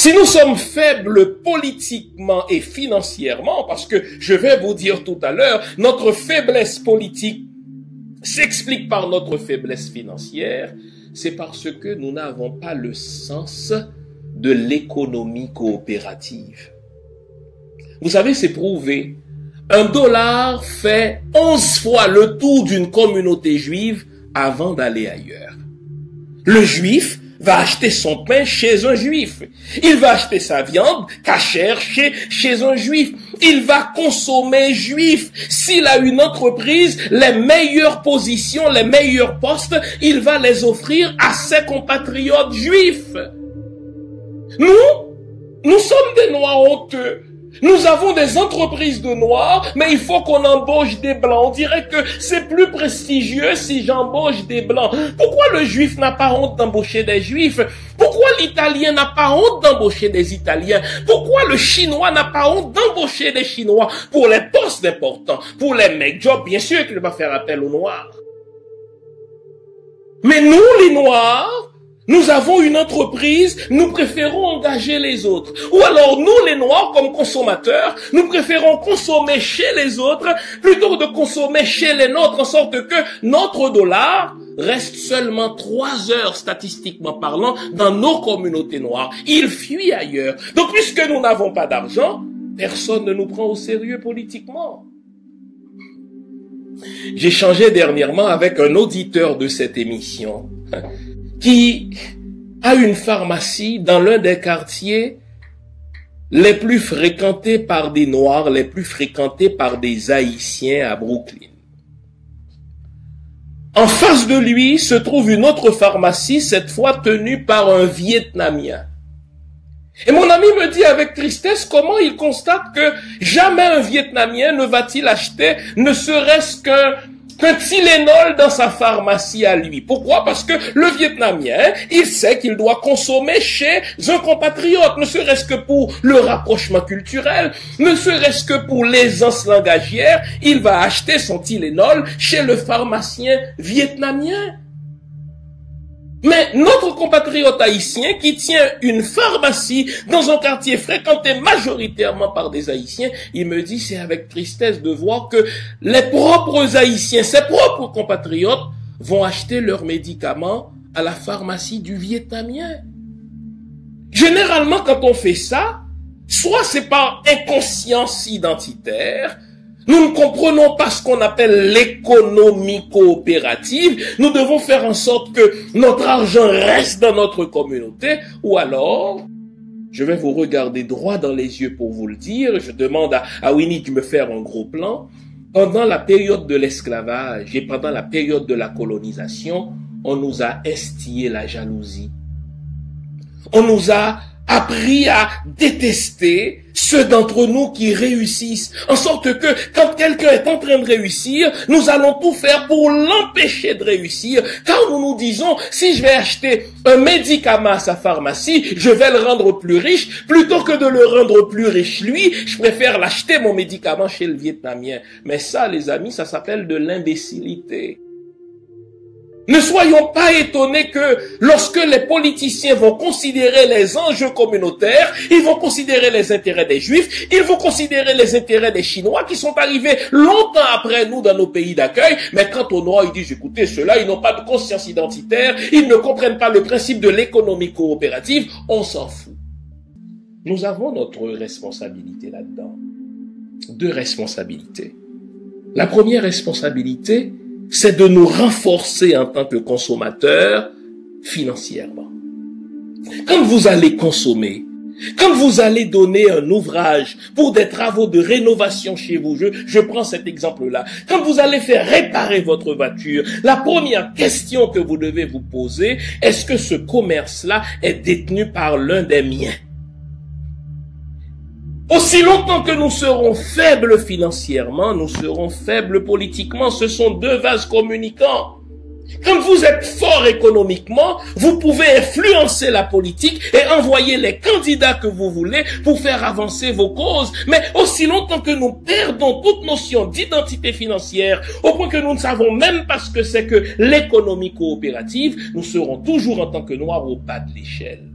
Si nous sommes faibles politiquement et financièrement, parce que je vais vous dire tout à l'heure, notre faiblesse politique s'explique par notre faiblesse financière, c'est parce que nous n'avons pas le sens de l'économie coopérative. Vous savez, c'est prouvé. $1 fait 11 fois le tour d'une communauté juive avant d'aller ailleurs. Le juif va acheter son pain chez un juif. Il va acheter sa viande cachère chez un juif. Il va consommer juif. S'il a une entreprise, les meilleures positions, les meilleurs postes, il va les offrir à ses compatriotes juifs. Nous sommes des noirs honteux. Nous avons des entreprises de noirs, mais il faut qu'on embauche des blancs. On dirait que c'est plus prestigieux si j'embauche des blancs. Pourquoi le juif n'a pas honte d'embaucher des juifs? Pourquoi l'italien n'a pas honte d'embaucher des italiens? Pourquoi le chinois n'a pas honte d'embaucher des chinois pour les postes importants? Pour les make jobs, bien sûr qu'il va faire appel aux noirs. Mais nous, les noirs, nous avons une entreprise, nous préférons engager les autres. Ou alors nous, les Noirs, comme consommateurs, nous préférons consommer chez les autres plutôt que de consommer chez les nôtres, en sorte que notre dollar reste seulement 3 heures, statistiquement parlant, dans nos communautés noires. Il fuit ailleurs. Donc, puisque nous n'avons pas d'argent, personne ne nous prend au sérieux politiquement. J'ai échangé dernièrement avec un auditeur de cette émission qui a une pharmacie dans l'un des quartiers les plus fréquentés par des Noirs, les plus fréquentés par des Haïtiens à Brooklyn. En face de lui se trouve une autre pharmacie, cette fois tenue par un Vietnamien. Et mon ami me dit avec tristesse comment il constate que jamais un Vietnamien ne va-t-il acheter ne serait-ce qu'un Tylenol dans sa pharmacie à lui. Pourquoi? Parce que le Vietnamien, il sait qu'il doit consommer chez un compatriote, ne serait-ce que pour le rapprochement culturel, ne serait-ce que pour l'aisance langagière, il va acheter son Tylenol chez le pharmacien vietnamien. Mais notre compatriote haïtien qui tient une pharmacie dans un quartier fréquenté majoritairement par des Haïtiens, il me dit c'est avec tristesse de voir que les propres Haïtiens, ses propres compatriotes, vont acheter leurs médicaments à la pharmacie du Vietnamien. Généralement, quand on fait ça, soit c'est par inconscience identitaire, nous ne comprenons pas ce qu'on appelle l'économie coopérative. Nous devons faire en sorte que notre argent reste dans notre communauté. Ou alors, je vais vous regarder droit dans les yeux pour vous le dire. Je demande à Winnie de me faire un gros plan. Pendant la période de l'esclavage et pendant la période de la colonisation, on nous a instillé la jalousie. On nous a appris à détester ceux d'entre nous qui réussissent, en sorte que quand quelqu'un est en train de réussir, nous allons tout faire pour l'empêcher de réussir, car nous nous disons, si je vais acheter un médicament à sa pharmacie, je vais le rendre plus riche, plutôt que de le rendre plus riche lui, je préfère l'acheter mon médicament chez le Vietnamien. Mais ça, les amis, ça s'appelle de l'imbécilité. Ne soyons pas étonnés que lorsque les politiciens vont considérer les enjeux communautaires, ils vont considérer les intérêts des Juifs, ils vont considérer les intérêts des Chinois qui sont arrivés longtemps après nous dans nos pays d'accueil, mais quant aux Noirs, ils disent, écoutez, ceux-là, ils n'ont pas de conscience identitaire, ils ne comprennent pas le principe de l'économie coopérative, on s'en fout. Nous avons notre responsabilité là-dedans. 2 responsabilités. La première responsabilité, c'est de nous renforcer en tant que consommateurs financièrement. Quand vous allez consommer, quand vous allez donner un ouvrage pour des travaux de rénovation chez vous, je prends cet exemple-là, quand vous allez faire réparer votre voiture, la première question que vous devez vous poser, est-ce que ce commerce-là est détenu par l'un des miens? Aussi longtemps que nous serons faibles financièrement, nous serons faibles politiquement. Ce sont 2 vases communicants. Quand vous êtes fort économiquement, vous pouvez influencer la politique et envoyer les candidats que vous voulez pour faire avancer vos causes. Mais aussi longtemps que nous perdons toute notion d'identité financière, au point que nous ne savons même pas ce que c'est que l'économie coopérative, nous serons toujours en tant que Noirs au bas de l'échelle.